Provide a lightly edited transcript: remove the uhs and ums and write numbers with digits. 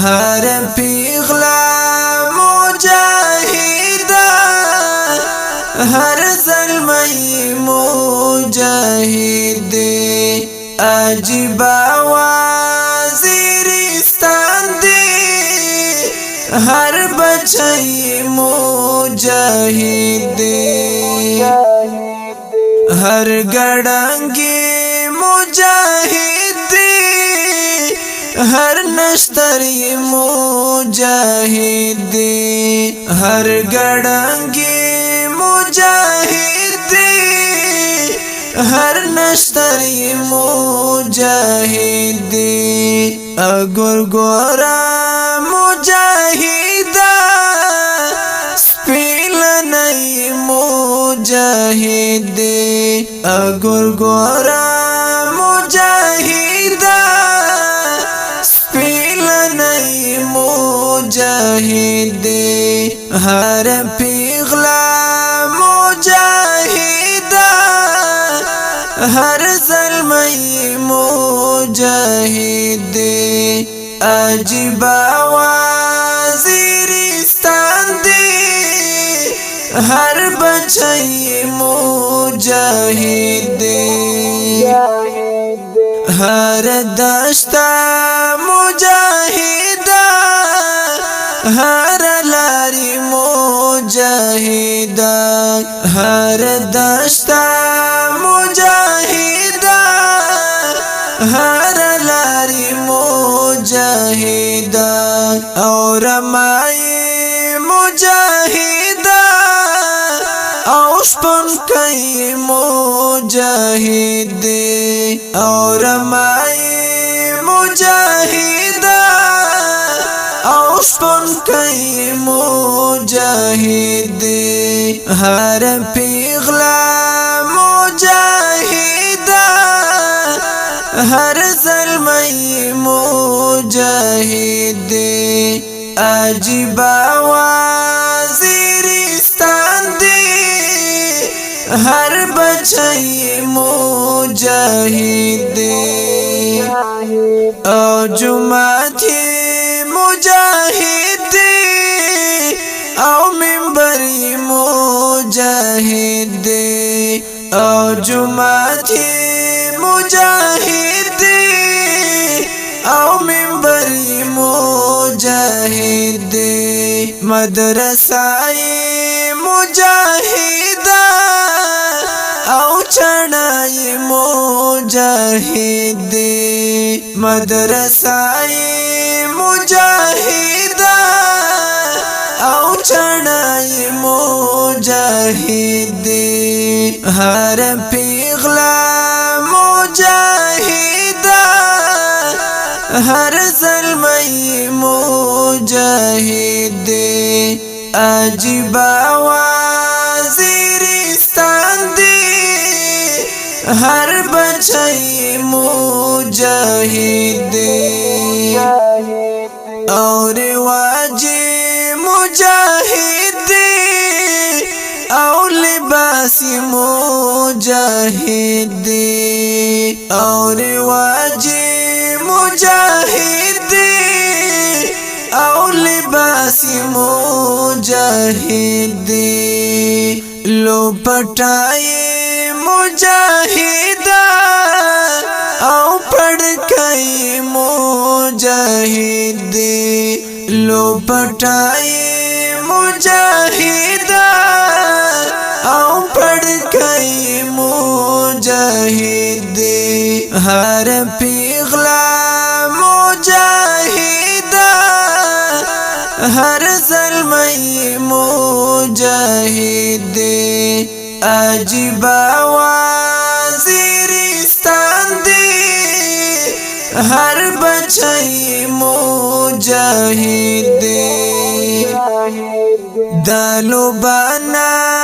هر پیغلا مجاهدا هر ظلمی مجاهد عجیب وزیرستان دی هر بچی مجاهد هر گڑنگی مجاهد ہر نشتری مجاہد ہر گڑنگی مجاہد ہر نشتری مجاہد اگر گورا مجاہد سپیلنی مجاہد اگر گورا مجاہد مجاہد ہر پیغلا مجاہد ہر ظلمی مجاہد عجیب وزیرستان دی ہر بچی مجاہد ہر دشتا مجاہد ہر لاری مجاہد ہر دشتا مجاہد ہر لاری مجاہد اور مائی مجاہد اوشپن کئی مجاہد اور مائی مجاہد اوشپن کئی مجاہد ہر پیغلا مجاہد ہر ظلمی مجاہد عجیب وزیرستان دی ہر بچی مجاہد او جماعتی مجاہد او منبری مجاہد او جماعتی مجاہد او منبری مجاہد مدرسائی مجاہد او چڑھائی مجاہد مدرسائی مجاہد او چڑھائی مجاہد ہر پیغلا مجاہد ہر ظلمی مجاہد عجیب وزیرستان دی ہر بچی مجاہد اور واجی مجاہد او لباسی مجاہد اور واجی مجاہد او لباسی مجاہد لو پٹائی مجاہد او پڑکئی مجاہد لو پٹائی مجاہد او پڑکئی مجاہد ہر پیغلا مجاہد ہر ظلمی مجاہد عجیب وزیرستان دی ہر بچی مجاہد دالو بنا